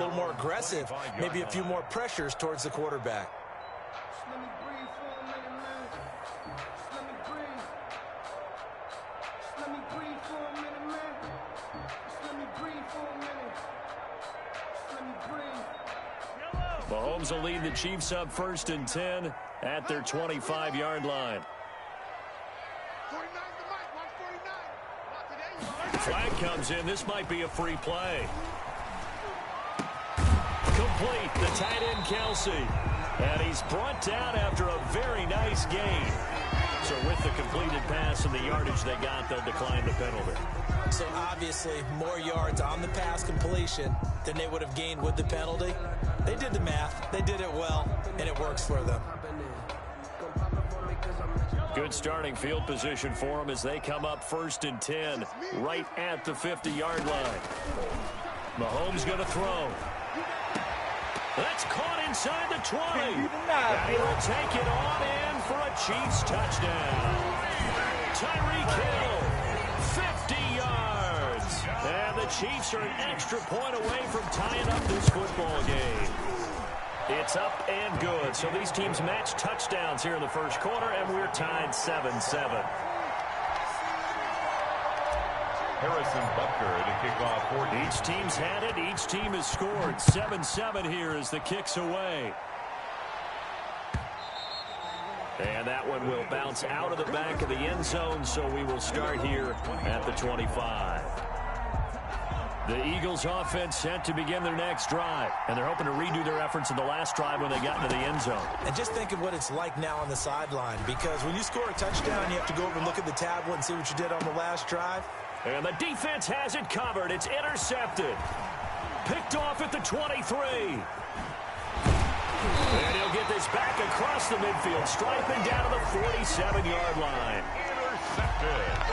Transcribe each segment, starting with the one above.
A little more aggressive, maybe a few more pressures towards the quarterback. Mahomes will lead the Chiefs up 1st and 10 at their 25-yard line. Flag comes in. This might be a free play. Complete. The tight end, Kelsey. And he's brought down after a very nice gain. So with the completed pass and the yardage they got, they'll decline the penalty. So obviously more yards on the pass completion than they would have gained with the penalty. They did the math. They did it well, and it works for them. Good starting field position for them as they come up 1st and 10 right at the 50-yard line. Mahomes going to throw. That's caught inside the 20. And he will take it on in for a Chiefs touchdown. Tyreek Hill, 50 yards. And the Chiefs are an extra point away from tying up this football game. It's up and good. So these teams match touchdowns here in the first quarter, and we're tied 7-7. Harrison Butker to kick off for each team's had it. Each team has scored. 7-7 here as the kick's away. And that one will bounce out of the back of the end zone, so we will start here at the 25. The Eagles offense set to begin their next drive, and they're hoping to redo their efforts in the last drive when they got into the end zone. And just think of what it's like now on the sideline, because when you score a touchdown, you have to go over and look at the tablet and see what you did on the last drive. And the defense has it covered. It's intercepted. Picked off at the 23. And he'll get this back across the midfield, striping down to the 47-yard line. Intercepted.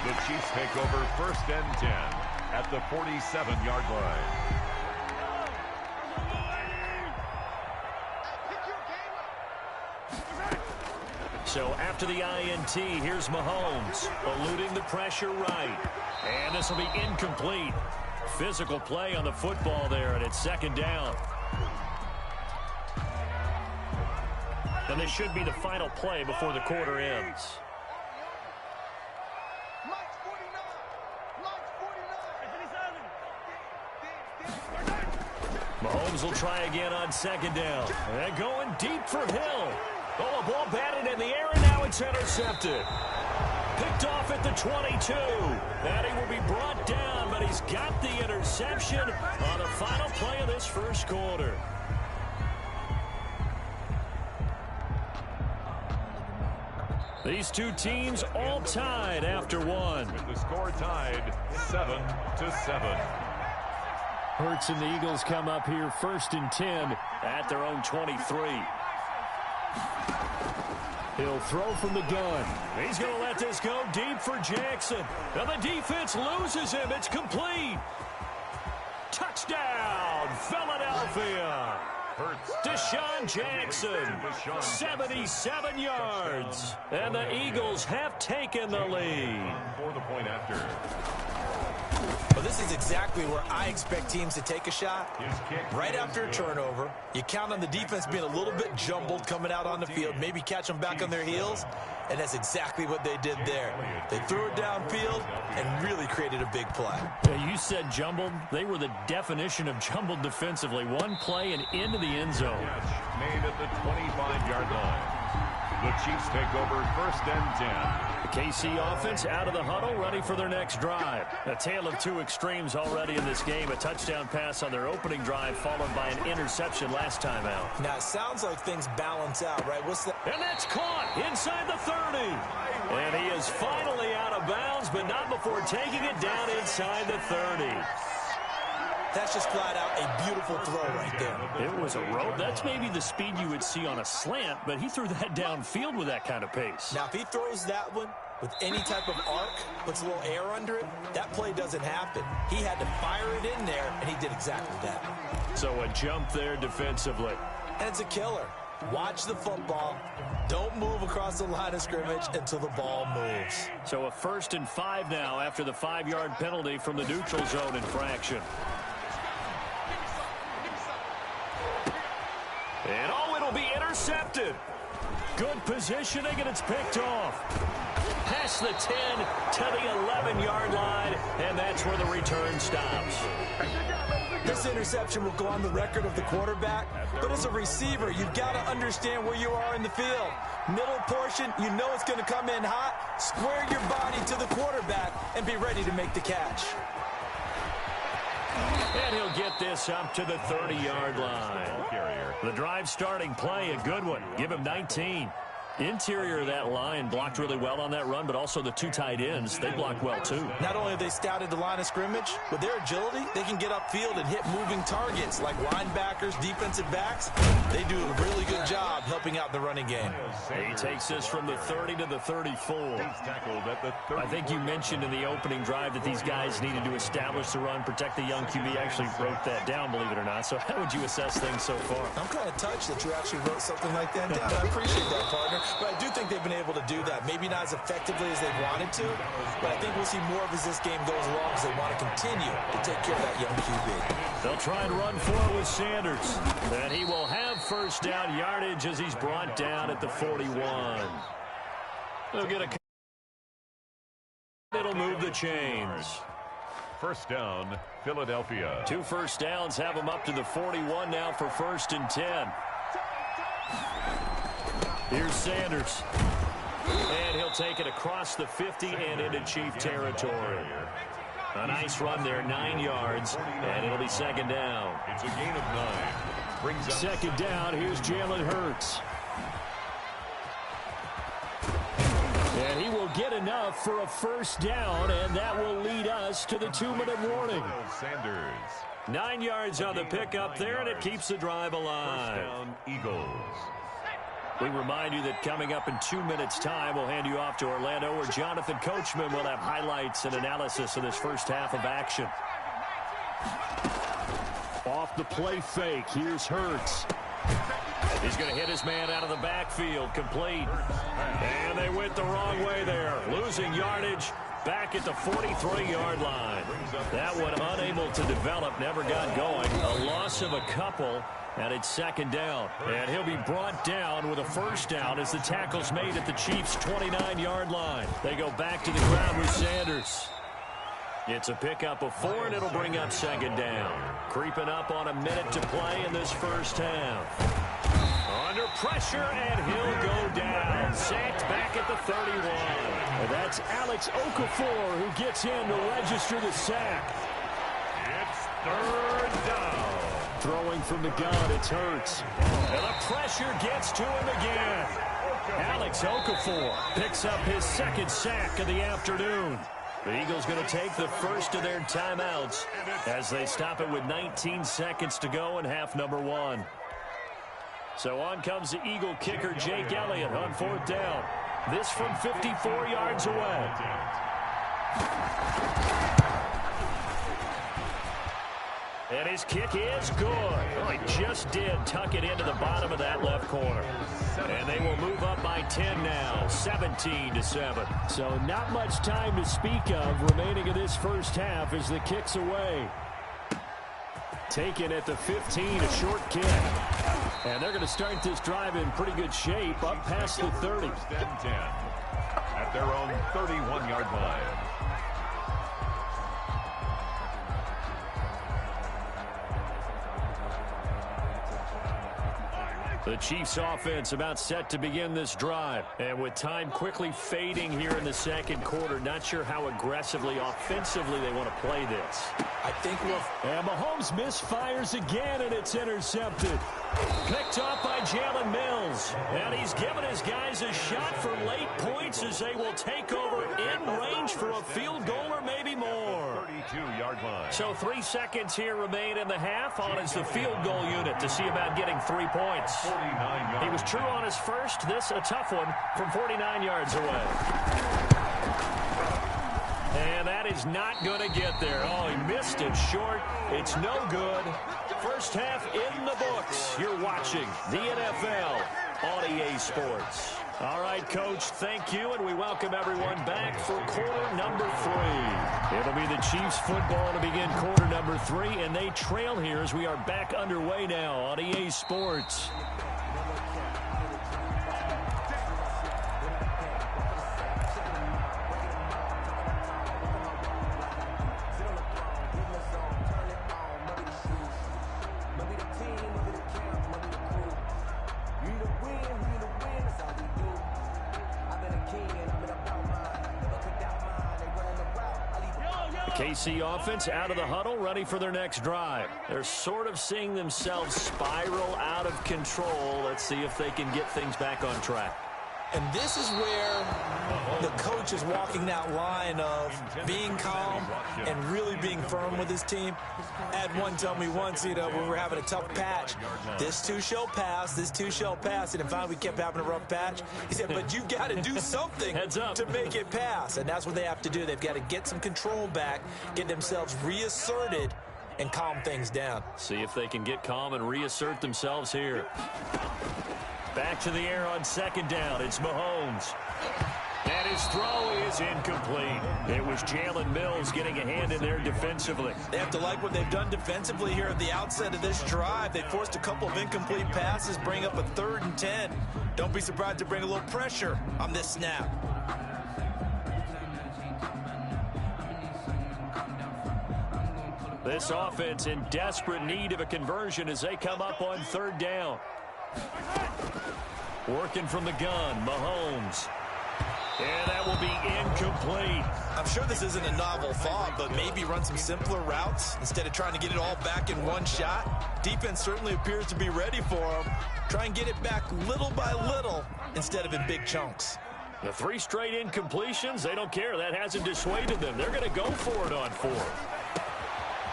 The Chiefs take over 1st and 10 at the 47-yard line. So after the INT, here's Mahomes, eluding the pressure right. And this will be incomplete. Physical play on the football there, and it's 2nd down. And this should be the final play before the quarter ends. Mahomes will try again on 2nd down. And going deep for Hill. Oh, a ball batted in the air, and now it's intercepted. Picked off at the 22. And he will be brought down, but he's got the interception on the final play of this first quarter. These two teams all tied after one. With the score tied 7-7. Hurts and the Eagles come up here 1st and 10 at their own 23. He'll throw from the gun. He's going to let this go deep for Jackson. Now the defense loses him. It's complete. Touchdown, Philadelphia. Deshaun Jackson, 77 yards. And the Eagles have taken the lead. For the point after. Well, this is exactly where I expect teams to take a shot. Right after a turnover, you count on the defense being a little bit jumbled coming out on the field, maybe catch them back on their heels, and that's exactly what they did there. They threw it downfield and really created a big play. Yeah, you said jumbled. They were the definition of jumbled defensively. One play and into the end zone. Made at the 25-yard line. The Chiefs take over 1st and 10. The KC offense out of the huddle, ready for their next drive. A tale of two extremes already in this game. A touchdown pass on their opening drive, followed by an interception last time out. Now, it sounds like things balance out, right? What's that? And that's caught inside the 30. And he is finally out of bounds, but not before taking it down inside the 30. That's just flat out a beautiful throw right there. It was a rope. That's maybe the speed you would see on a slant, but he threw that downfield with that kind of pace. Now, if he throws that one with any type of arc, puts a little air under it, that play doesn't happen. He had to fire it in there, and he did exactly that. So a jump there defensively. And it's a killer. Watch the football. Don't move across the line of scrimmage until the ball moves. So a 1st and 5 now after the 5-yard penalty from the neutral zone infraction. intercepted. Good positioning, and it's picked off. Past the 10 to the 11-yard line, and that's where the return stops. This interception will go on the record of the quarterback, but as a receiver, you've got to understand where you are in the field. Middle portion, you know it's going to come in hot. Square your body to the quarterback and be ready to make the catch. And he'll get this up to the 30-yard line. The drive starting play, a good one. Give him 19. Interior of that line blocked really well on that run, but also the two tight ends, they blocked well too. Not only have they scouted the line of scrimmage, with their agility, they can get upfield and hit moving targets like linebackers, defensive backs. They do a really good job helping out the running game. He takes this from the 30 to the 34. I think you mentioned in the opening drive that these guys needed to establish the run, protect the young QB. Actually wrote that down, believe it or not. So how would you assess things so far? I'm kind of touched that you actually wrote something like that down. I appreciate that, partner. But I do think they've been able to do that. Maybe not as effectively as they wanted to, but I think we'll see more of as this game goes along as they want to continue to take care of that young QB. They'll try and run for it with Sanders. And he will have first down yardage as he's brought down at the 41. They'll get a... It'll move the chains. First down, Philadelphia. 2 first downs have them up to the 41 now for 1st and 10. Here's Sanders. And he'll take it across the 50 and into Chief territory. A nice run there, 9 yards, and it'll be 2nd down. It's a gain of 9. Brings up 2nd down, here's Jalen Hurts. And he will get enough for a first down, and that will lead us to the 2-minute warning. Sanders. 9 yards on the pickup there, and it keeps the drive alive. First down, Eagles. We remind you that coming up in 2 minutes' time, we'll hand you off to Orlando, where Jonathan Coachman will have highlights and analysis of this first half of action. Off the play fake, here's Hurts. He's going to hit his man out of the backfield, complete. And they went the wrong way there, losing yardage back at the 43-yard line. That one unable to develop, never got going. A loss of a couple. And it's 2nd down. And he'll be brought down with a first down as the tackle's made at the Chiefs' 29-yard line. They go back to the ground with Sanders. It's a pickup of 4, and it'll bring up 2nd down. Creeping up on a minute to play in this first half. Under pressure, and he'll go down. Sacked back at the 31. And that's Alex Okafor who gets in to register the sack. It's 3rd down. Throwing from the gun, it's Hurts. And the pressure gets to him again. Alex Okafor picks up his 2nd sack of the afternoon. The Eagles going to take the first of their timeouts as they stop it with 19 seconds to go in half number 1. So on comes the Eagle kicker, Jake Elliott, on 4th down. This from 54 yards away. And his kick is good. Well, he just did tuck it into the bottom of that left corner. And they will move up by 10 now, 17-7. So not much time to speak of remaining in this first half as the kick's away. Taken at the 15, a short kick. And they're going to start this drive in pretty good shape, up past the 30. 10 at their own 31-yard line. The Chiefs offense about set to begin this drive. And with time quickly fading here in the 2nd quarter, not sure how aggressively, offensively they want to play this. I think we'll... And Mahomes misfires again, and it's intercepted. Picked off by Jalen Mills. And he's given his guys a shot for late points as they will take over in range for a field goal or maybe more. 32-yard line. So 3 seconds here remain in the half. On is the field goal unit to see about getting 3 points. He was true on his first. This a tough one from 49 yards away. And that is not going to get there. Oh, he missed it short. It's no good. First half in the books. You're watching the NFL on EA Sports. All right, Coach, thank you, and we welcome everyone back for quarter number 3. It'll be the Chiefs football to begin quarter number 3, and they trail here as we are back underway now on EA Sports. KC offense out of the huddle, ready for their next drive. They're sort of seeing themselves spiral out of control. Let's see if they can get things back on track. And this is where the coach is walking that line of being calm and really being firm with his team. I had one tell me once, when we were having a tough patch, this too shall pass, this too shall pass. And finally we kept having a rough patch. He said, but you got to do something to make it pass. And that's what they have to do. They've got to get some control back, get themselves reasserted, and calm things down. See if they can get calm and reassert themselves here. Back to the air on second down. It's Mahomes. And his throw is incomplete. It was Jalen Mills getting a hand in there defensively. They have to like what they've done defensively here at the outset of this drive. They forced a couple of incomplete passes, bring up a 3rd and 10. Don't be surprised to bring a little pressure on this snap. This offense in desperate need of a conversion as they come up on 3rd down. Working from the gun, Mahomes. And that will be incomplete. I'm sure this isn't a novel thought, but maybe run some simpler routes instead of trying to get it all back in one shot. Defense certainly appears to be ready for them. Try and get it back little by little instead of in big chunks. The 3 straight incompletions, they don't care. That hasn't dissuaded them. They're going to go for it on 4th.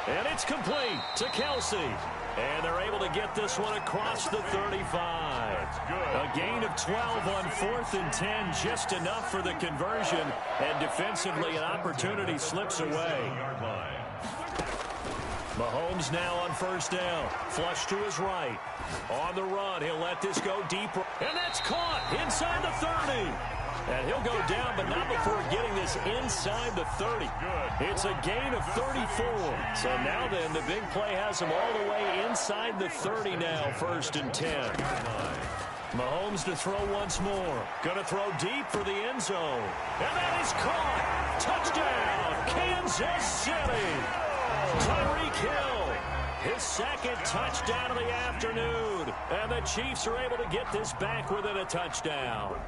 And it's complete to Kelsey. And they're able to get this one across the 35. A gain of 12 on 4th and 10, just enough for the conversion. And defensively, an opportunity slips away. Mahomes now on 1st down. Flush to his right. On the run, he'll let this go deeper. And that's caught inside the 30. And he'll go down, but not before getting this inside the 30. It's a gain of 34. So now then, the big play has him all the way inside the 30 now, 1st and 10. Mahomes to throw once more. Going to throw deep for the end zone. And that is caught. Touchdown, Kansas City. Tyreek Hill, his 2nd touchdown of the afternoon. And the Chiefs are able to get this back within a touchdown.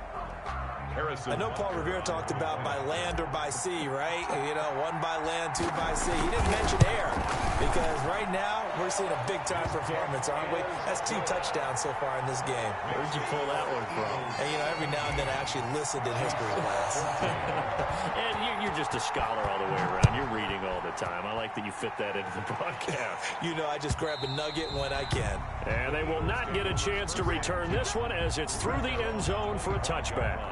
I know Paul Revere talked about by land or by sea, right? 1 by land, 2 by sea. He didn't mention air because right now we're seeing a big-time performance, aren't we? That's 2 touchdowns so far in this game. Where'd you pull that one from? And, every now and then I actually listened in history class. And you're just a scholar all the way around. You're reading all the time. I like that you fit that into the broadcast. I just grab a nugget when I can. And they will not get a chance to return this one as it's through the end zone for a touchback.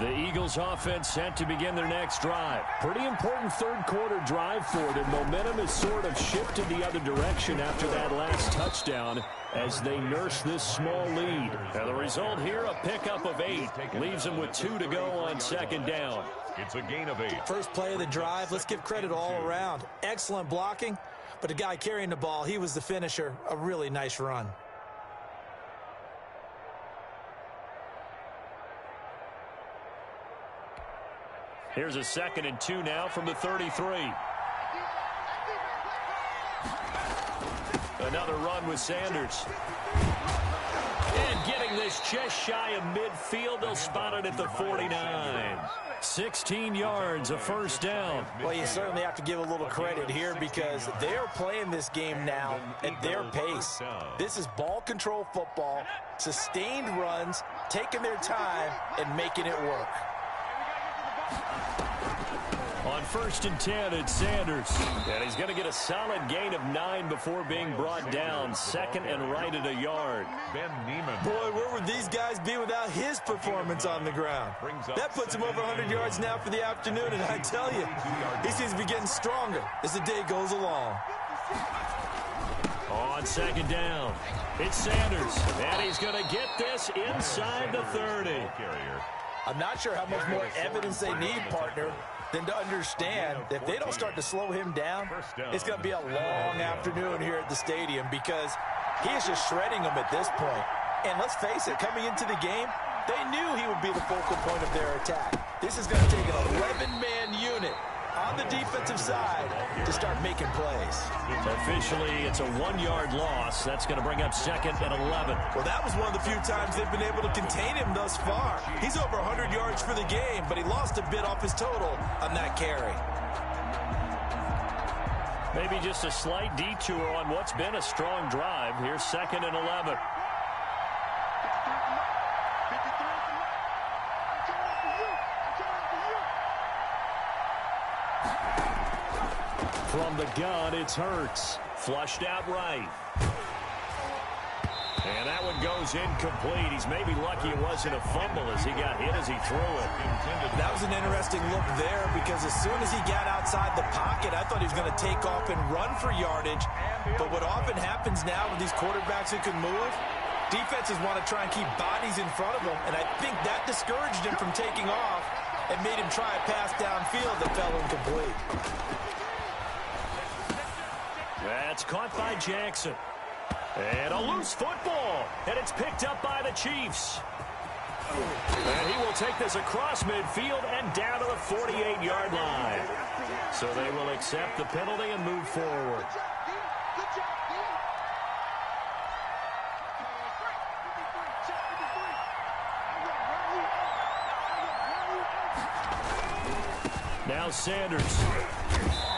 The Eagles offense set to begin their next drive. Pretty important 3rd quarter drive for them. Momentum has sort of shifted the other direction after that last touchdown as they nurse this small lead. And the result here, a pickup of 8. Leaves them with 2 to go on 2nd down. It's a gain of 8. First play of the drive. Let's give credit all around. Excellent blocking, but the guy carrying the ball, he was the finisher. A really nice run. Here's a 2nd and 2 now from the 33. Another run with Sanders. And getting this just shy of midfield, they'll spot it at the 49. 16 yards, a 1st down. Well, you certainly have to give a little credit here because they're playing this game now at their pace. This is ball control football, sustained runs, taking their time and making it work. On 1st and 10, it's Sanders. And he's going to get a solid gain of 9 before being brought down. 2nd and right at a yard. Boy, where would these guys be without his performance on the ground? That puts him over 100 yards now for the afternoon, and I tell you, he seems to be getting stronger as the day goes along. On 2nd down, it's Sanders. And he's going to get this inside the 30. I'm not sure how much more evidence they need, partner, than to understand that if they don't start to slow him down, it's going to be a long afternoon here at the stadium because he is just shredding them at this point. And let's face it, coming into the game, they knew he would be the focal point of their attack. This is going to take an 11-man unit on the defensive side to start making plays. Officially, it's a 1-yard loss. That's going to bring up 2nd and 11. Well, that was one of the few times they've been able to contain him thus far. He's over 100 yards for the game, but he lost a bit off his total on that carry. Maybe just a slight detour on what's been a strong drive. Here's 2nd and 11. From the gun, it's Hurts. Flushed out right. And that one goes incomplete. He's maybe lucky it wasn't a fumble as he got hit as he threw it. That was an interesting look there because as soon as he got outside the pocket, I thought he was going to take off and run for yardage. But what often happens now with these quarterbacks who can move, defenses want to try and keep bodies in front of them. And I think that discouraged him from taking off and made him try a pass downfield that fell incomplete. That's caught by Jackson. And a loose football. And it's picked up by the Chiefs. And he will take this across midfield and down to the 48-yard line. So they will accept the penalty and move forward. Now Sanders.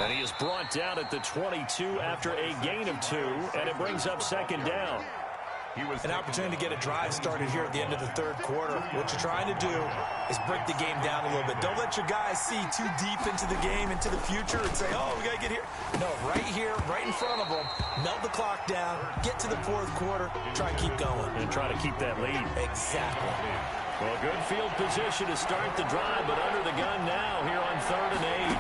And he is brought down at the 22 after a gain of 2, and it brings up 2nd down. An opportunity to get a drive started here at the end of the 3rd quarter. What you're trying to do is break the game down a little bit. Don't let your guys see too deep into the game, into the future, and say, oh, we got to get here. No, right here, right in front of them, melt the clock down, get to the 4th quarter, try and keep going. And try to keep that lead. Exactly. Well, good field position to start the drive, but under the gun now here on 3rd and 8.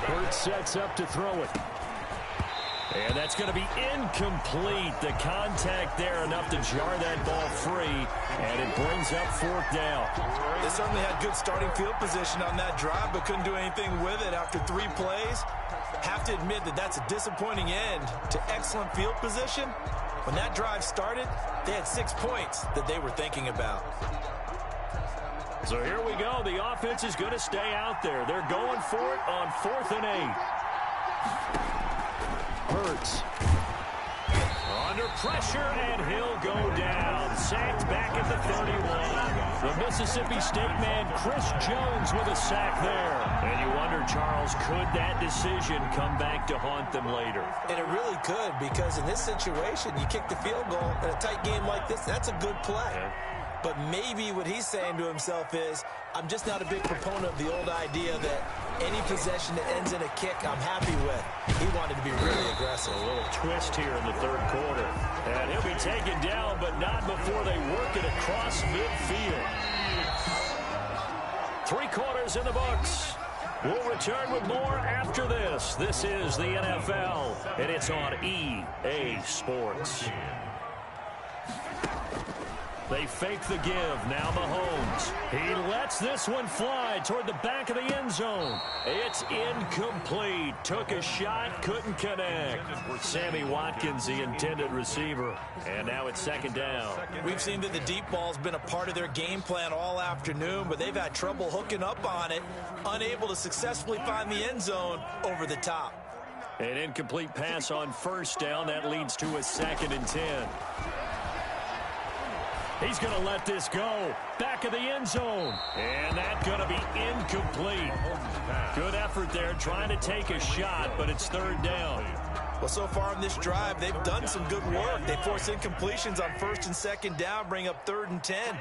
Hurts sets up to throw it. And that's going to be incomplete. The contact there enough to jar that ball free, and it brings up 4th down. They certainly had good starting field position on that drive, but couldn't do anything with it after 3 plays. Have to admit that that's a disappointing end to excellent field position. When that drive started, they had 6 points that they were thinking about. So here we go. The offense is going to stay out there. They're going for it on 4th and 8. Hurts. Under pressure, and he'll go down. Sacked back at the 31. The Mississippi State man, Chris Jones, with a sack there. And you wonder, Charles, could that decision come back to haunt them later? And it really could, because in this situation, you kick the field goal in a tight game like this, that's a good play. Yeah. But maybe what he's saying to himself is, I'm just not a big proponent of the old idea that any possession that ends in a kick I'm happy with. He wanted to be really aggressive. A little twist here in the 3rd quarter. And he'll be taken down, but not before they work it across midfield. 3 quarters in the books. We'll return with more after this. This is the NFL, and it's on EA Sports. They fake the give. Now Mahomes. He lets this one fly toward the back of the end zone. It's incomplete. Took a shot, couldn't connect. Sammy Watkins, the intended receiver. And now it's 2nd down. We've seen that the deep ball's been a part of their game plan all afternoon, but they've had trouble hooking up on it, unable to successfully find the end zone over the top. An incomplete pass on 1st down. That leads to a 2nd and 10. He's going to let this go. Back of the end zone. And that's going to be incomplete. Good effort there trying to take a shot, but it's 3rd down. Well, so far on this drive, they've done some good work. They force incompletions on 1st and 2nd down, bring up 3rd and 10.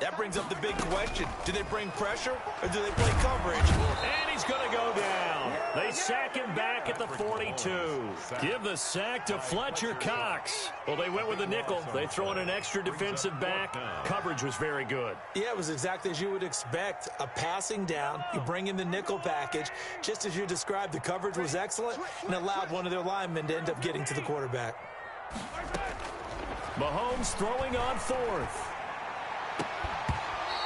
That brings up the big question. Do they bring pressure or do they play coverage? And he's going to go down. They sack him back at the 42. Give the sack to Fletcher Cox. Well, they went with the nickel. They throw in an extra defensive back. Coverage was very good. Yeah, it was exactly as you would expect. A passing down. You bring in the nickel package. Just as you described, the coverage was excellent and allowed one of their linemen to end up getting to the quarterback. Mahomes throwing on 4th.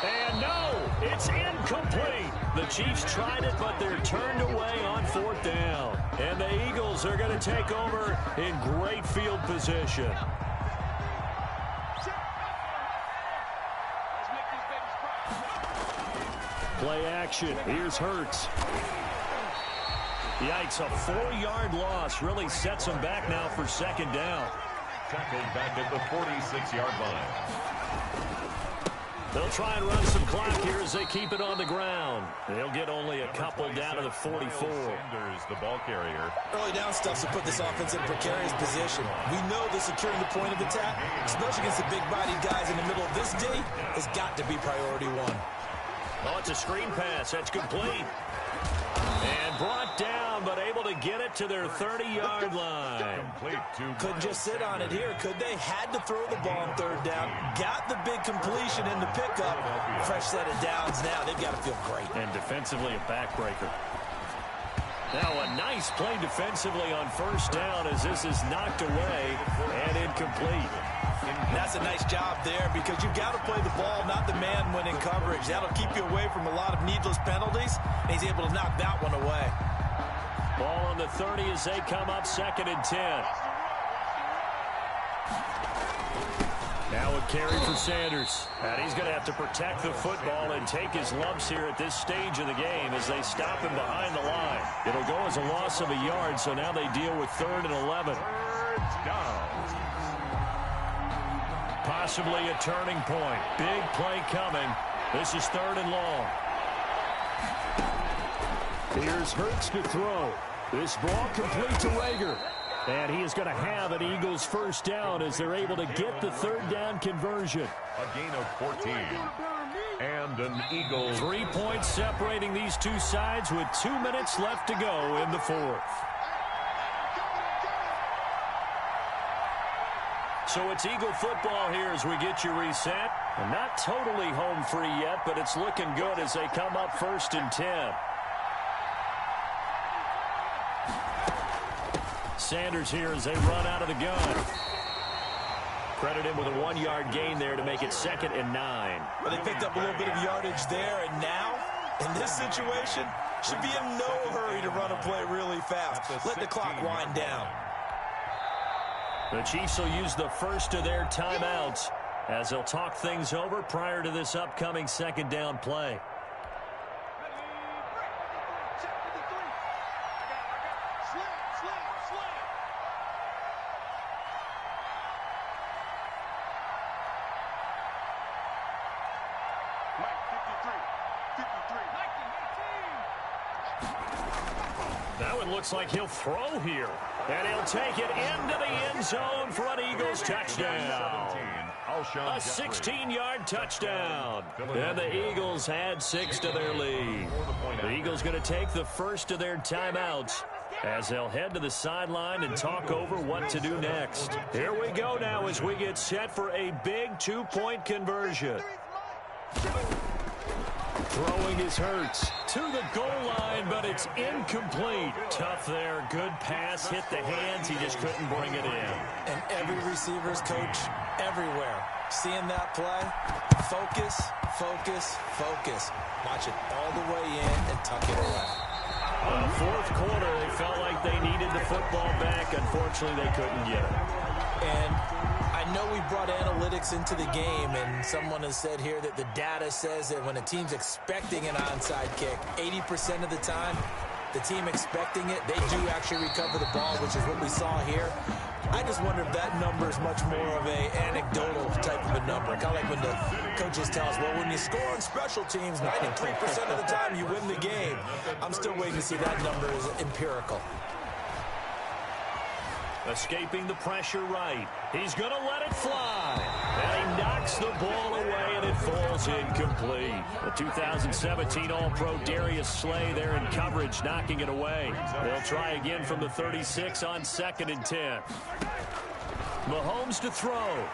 And no, it's incomplete. The Chiefs tried it, but they're turned away on 4th down. And the Eagles are going to take over in great field position. Play action. Here's Hurts. Yikes, a 4-yard loss really sets them back now for 2nd down. Tackled back at the 46-yard line. They'll try and run some clock here as they keep it on the ground. They'll get only a couple down to the 44. Sanders, the ball carrier. Early down stuff to put this offense in a precarious position. We know that securing the point of attack, especially against the big-bodied guys in the middle of this D, has got to be priority one. Oh, it's a screen pass. That's complete. And brought down, but able to get it to their 30-yard line. Couldn't just sit on it here, could they? Had to throw the ball on third down. Got the big completion in the pickup. Fresh set of downs now. They've got to feel great. And defensively, a backbreaker. Now a nice play defensively on first down as this is knocked away and incomplete. That's a nice job there because you've got to play the ball, not the man when in coverage. That'll keep you away from a lot of needless penalties, and he's able to knock that one away. Ball on the 30 as they come up 2nd and 10. Now a carry for Sanders. And he's going to have to protect the football and take his lumps here at this stage of the game as they stop him behind the line. It'll go as a loss of a yard, so now they deal with 3rd and 11. Possibly a turning point. Big play coming. This is 3rd and long. Here's Hurts to throw. This ball complete to Rager. And he is going to have an Eagles first down as they're able to get the 3rd down conversion. A gain of 14. And an Eagles. 3 points separating these two sides with 2 minutes left to go in the 4th. So it's Eagle football here as we get you reset. And not totally home free yet, but it's looking good as they come up 1st and 10. Sanders here as they run out of the gun. Credit him with a 1-yard gain there to make it 2nd and 9. Well, they picked up a little bit of yardage there, and now, in this situation, should be in no hurry to run a play really fast. Let the clock wind down. The Chiefs will use the first of their timeouts as they'll talk things over prior to this upcoming 2nd down play. That one looks like he'll throw here. And he'll take it into the end zone for an Eagles touchdown. A 16-yard touchdown. And the Eagles add 6 to their lead. The Eagles going to take the first of their timeouts as they'll head to the sideline and talk over what to do next. Here we go now as we get set for a big 2-point conversion. Throwing is Hurts to the goal line, but it's incomplete. Tough there. Good pass. Hit the hands. He just couldn't bring it in. And every receiver's coach everywhere. Seeing that play, focus, focus, focus. Watch it all the way in and tuck it away. The 4th quarter, they felt like they needed the football back. Unfortunately, they couldn't get it. And I know we brought analytics into the game, and someone has said here that the data says that when a team's expecting an onside kick, 80% of the time, the team expecting it, they do actually recover the ball, which is what we saw here. I just wonder if that number is much more of a anecdotal type of a number. Kind of like when the coaches tell us, well, when you score on special teams, 93% of the time you win the game. I'm still waiting to see that number is empirical. Escaping the pressure right. He's going to let it fly. And he knocks the ball away, and it falls incomplete. The 2017 All-Pro Darius Slay there in coverage, knocking it away. They'll try again from the 36 on 2nd and 10. Mahomes to throw.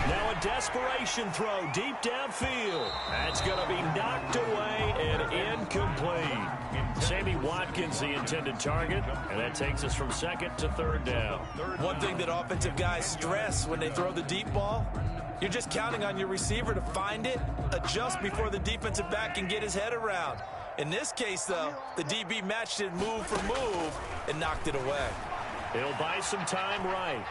Now a desperation throw deep downfield. That's going to be knocked away and incomplete. Sammy Watkins, the intended target, and that takes us from 2nd to 3rd down. One thing that offensive guys stress when they throw the deep ball, you're just counting on your receiver to find it, adjust before the defensive back can get his head around. In this case, though, the DB matched it move for move and knocked it away. He'll buy some time right.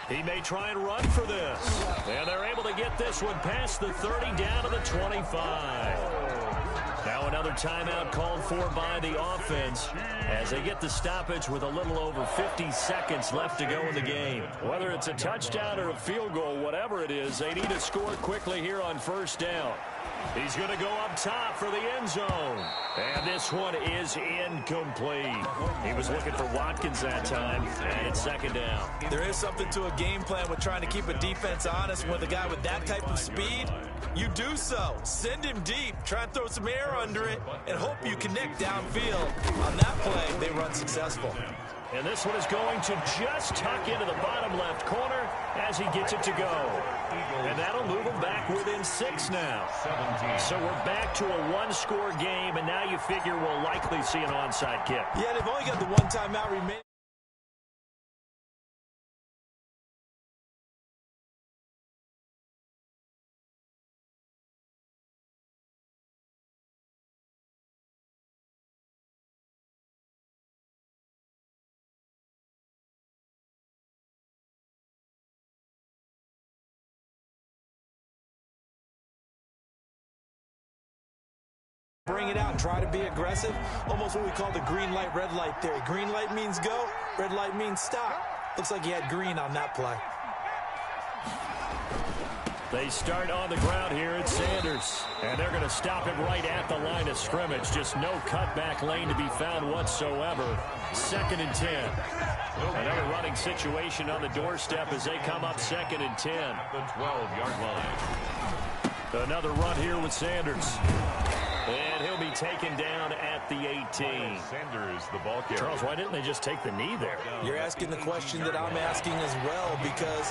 He may try and run for this. And they're able to get this one past the 30 down to the 25. Now Now another timeout called for by the offense as they get the stoppage with a little over 50 seconds left to go in the game. Whether it's a touchdown or a field goal, whatever it is, they need to score quickly here on first down. He's going to go up top for the end zone. And this one is incomplete. He was looking for Watkins that time, and it's second down. There is something to a game plan with trying to keep a defense honest. With a guy with that type of speed, you do so. Send him deep, try and throw some air under it, and hope you connect downfield. On that play, they run successful. And this one is going to just tuck into the bottom left corner as he gets it to go. And that'll move him back within 6 now. So we're back to a one-score game, and now you figure we'll likely see an onside kick. Yeah, they've only got the one timeout remaining. Bring it out and try to be aggressive. Almost what we call the green light, red light theory. Green light means go, red light means stop. Looks like he had green on that play. They start on the ground here at Sanders. And they're going to stop him right at the line of scrimmage. Just no cutback lane to be found whatsoever. 2nd and 10. Another running situation on the doorstep as they come up 2nd and 10. The 12-yard line. Another run here with Sanders. And he'll be taken down at the 18. Sanders, the ball carrier. Charles, why didn't they just take the knee there? You're asking the question that I'm asking as well, because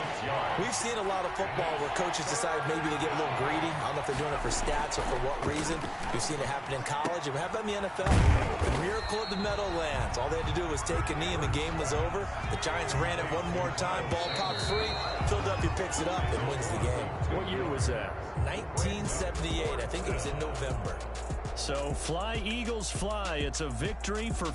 we've seen a lot of football where coaches decide maybe to get a little greedy. I don't know if they're doing it for stats or for what reason. We've seen it happen in college, and we have that in the NFL. The miracle of the Meadowlands. All they had to do was take a knee, and the game was over. The Giants ran it one more time. Ball popped free. Philadelphia picks it up and wins the game. What year was that? 1978. I think it was in November. So fly, Eagles, fly. It's a victory for